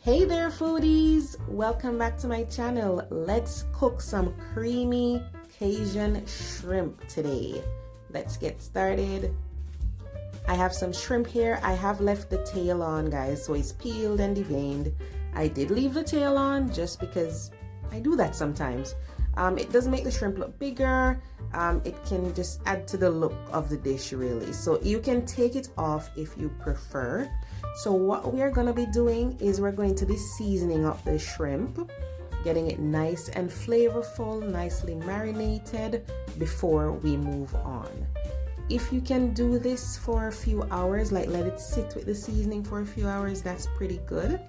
Hey there foodies, welcome back to my channel. Let's cook some creamy Cajun shrimp today. Let's get started. I have some shrimp here. I have left the tail on, guys, so it's peeled and deveined. I did leave the tail on just because I do that sometimes. It does make the shrimp look bigger. It can just add to the look of the dish really, so you can take it off if you prefer. So what we are going to be doing is we're going to be seasoning up the shrimp, getting it nice and flavorful, nicely marinated before we move on. If you can do this for a few hours, like let it sit with the seasoning for a few hours, that's pretty good.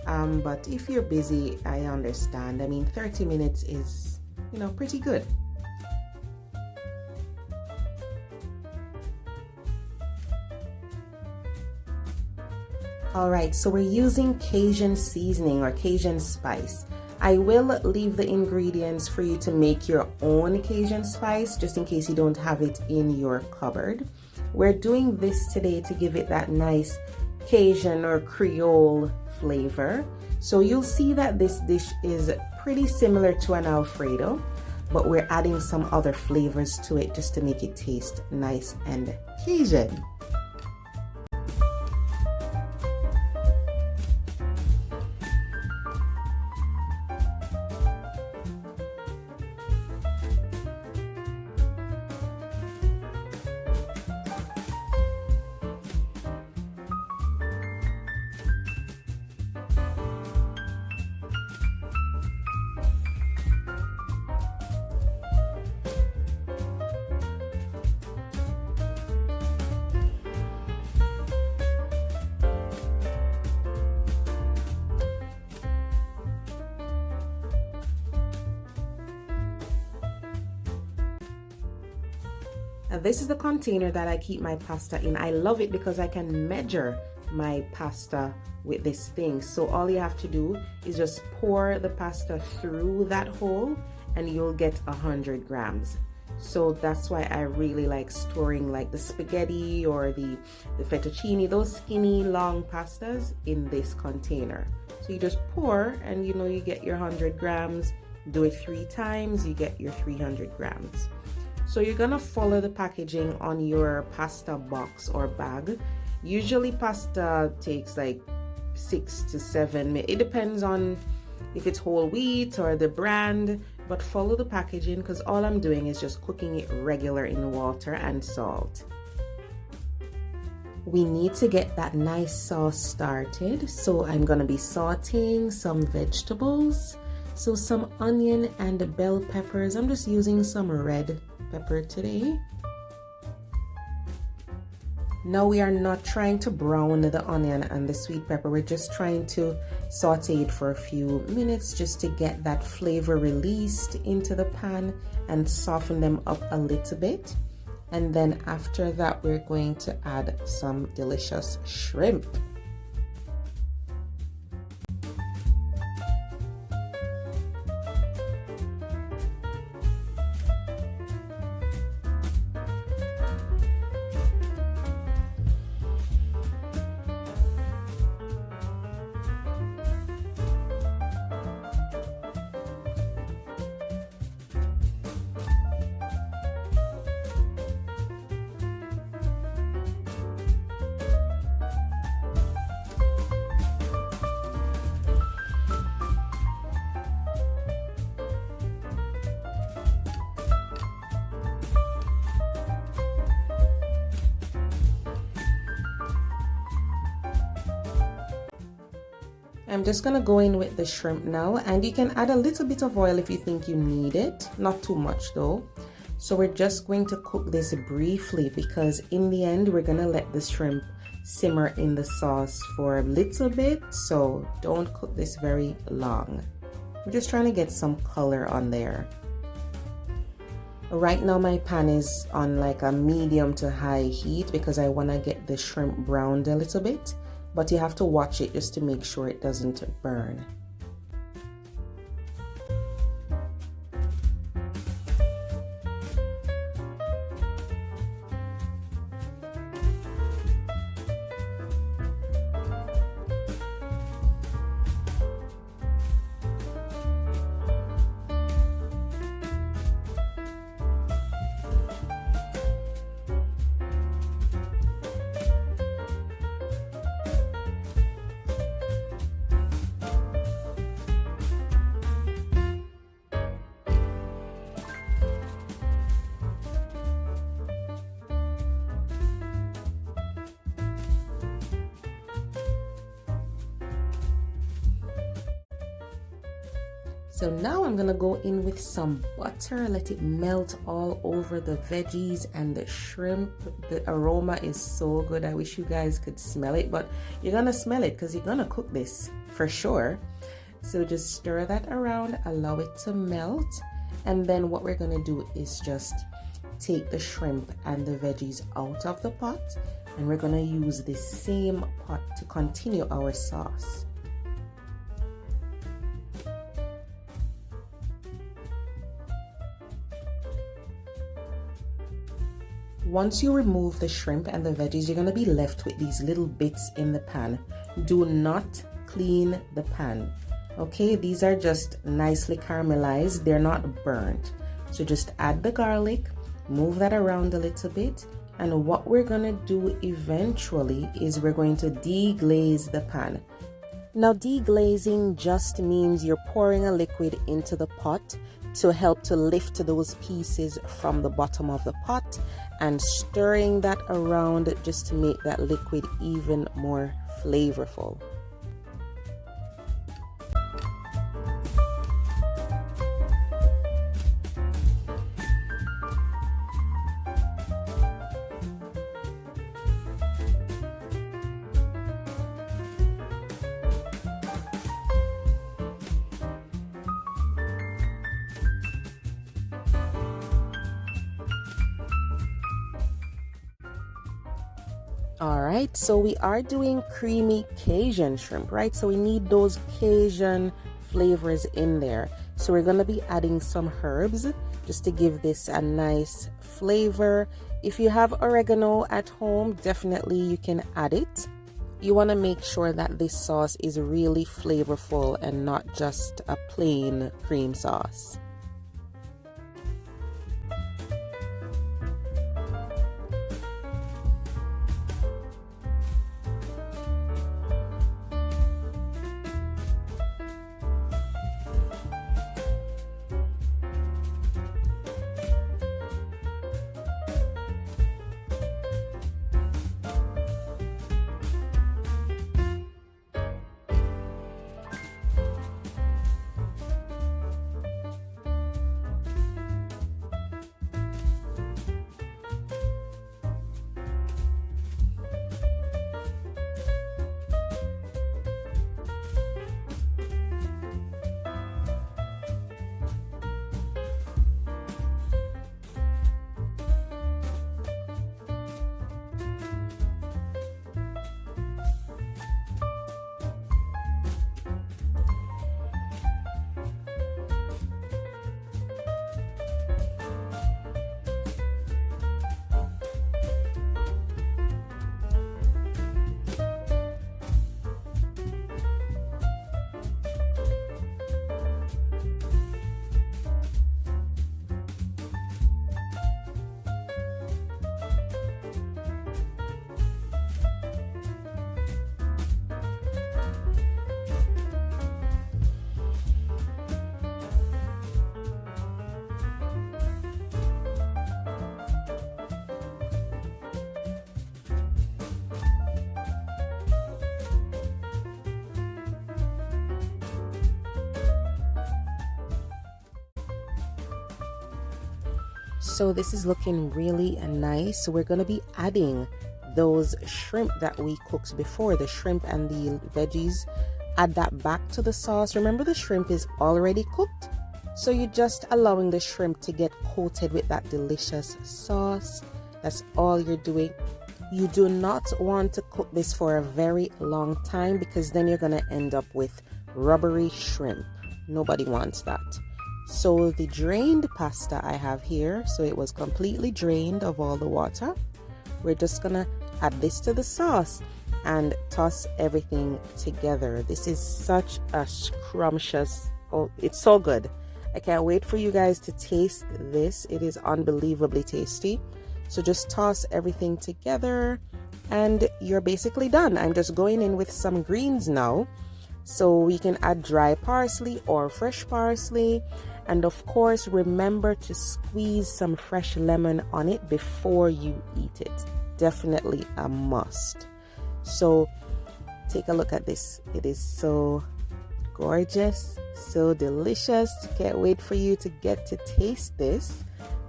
But if you're busy, I understand. I mean, 30 minutes is, pretty good. Alright, so we're using Cajun seasoning or Cajun spice. I will leave the ingredients for you to make your own Cajun spice, just in case you don't have it in your cupboard. We're doing this today to give it that nice Cajun or Creole flavor. So you'll see that this dish is pretty similar to an Alfredo, but we're adding some other flavors to it just to make it taste nice and Cajun. Now this is the container that I keep my pasta in. I love it because I can measure my pasta with this thing. So all you have to do is just pour the pasta through that hole and you'll get 100 grams. So that's why I really like storing like the spaghetti or the fettuccine, those skinny long pastas in this container. So you just pour and you get your 100 grams. Do it 3 times, you get your 300 grams. So you're gonna follow the packaging on your pasta box or bag. Usually pasta takes like 6 to 7, it depends on if it's whole wheat or the brand, but follow the packaging because all I'm doing is just cooking it regular in water and salt. We need to get that nice sauce started, so I'm gonna be sauteing some vegetables. So some onion and bell peppers. I'm just using some red pepper today. Now we are not trying to brown the onion and the sweet pepper. We're just trying to saute it for a few minutes just to get that flavor released into the pan and soften them up a little bit. And then after that, we're going to add some delicious shrimp. I'm just gonna go in with the shrimp now, and you can add a little bit of oil if you think you need it, not too much though. So we're just going to cook this briefly because in the end we're gonna let the shrimp simmer in the sauce for a little bit, so don't cook this very long. We're just trying to get some color on there. Right now my pan is on like a medium to high heat because I want to get the shrimp browned a little bit, but you have to watch it just to make sure it doesn't burn. So now I'm gonna go in with some butter, let it melt all over the veggies and the shrimp. The aroma is so good. I wish you guys could smell it, but you're gonna smell it because you're gonna cook this for sure. So just stir that around, allow it to melt. And then what we're gonna do is just take the shrimp and the veggies out of the pot, and we're gonna use the same pot to continue our sauce. Once you remove the shrimp and the veggies, you're gonna be left with these little bits in the pan. Do not clean the pan. Okay, these are just nicely caramelized, they're not burnt. So just add the garlic, move that around a little bit, and what we're gonna do eventually is we're going to deglaze the pan. Now deglazing just means you're pouring a liquid into the pot to help to lift those pieces from the bottom of the pot and stirring that around just to make that liquid even more flavorful. Alright, so we are doing creamy Cajun shrimp, right? So we need those Cajun flavors in there. So we're going to be adding some herbs just to give this a nice flavor. If you have oregano at home, definitely you can add it. You want to make sure that this sauce is really flavorful and not just a plain cream sauce. So this is looking really nice. So we're going to be adding those shrimp that we cooked before, the shrimp and the veggies. Add that back to the sauce. Remember, the shrimp is already cooked, so you're just allowing the shrimp to get coated with that delicious sauce. That's all you're doing. You do not want to cook this for a very long time because then you're going to end up with rubbery shrimp. Nobody wants that. So the drained pasta I have here, so it was completely drained of all the water. We're just gonna add this to the sauce and toss everything together. This is such a scrumptious, oh, it's so good. I can't wait for you guys to taste this. It is unbelievably tasty. So just toss everything together and you're basically done. I'm just going in with some greens now. So we can add dry parsley or fresh parsley. And of course, remember to squeeze some fresh lemon on it before you eat it. Definitely a must. So take a look at this. It is so gorgeous, so delicious. Can't wait for you to get to taste this.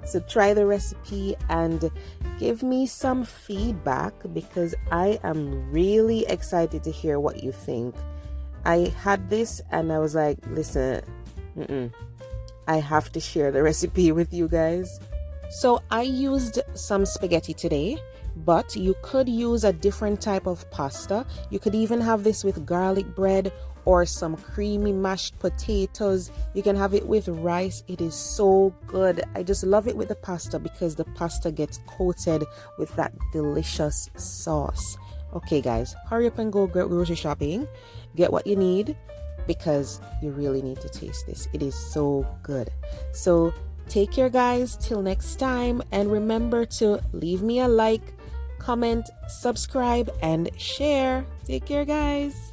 So try the recipe and give me some feedback because I am really excited to hear what you think. I had this and I was like, listen, I have to share the recipe with you guys. So I used some spaghetti today, but you could use a different type of pasta. You could even have this with garlic bread or some creamy mashed potatoes. You can have it with rice. It is so good. I just love it with the pasta because the pasta gets coated with that delicious sauce. Okay guys, hurry up and go grocery shopping. Get what you need because you really need to taste this. It is so good. So take care guys, till next time, and remember to leave me a like, comment, subscribe, and share. Take care guys.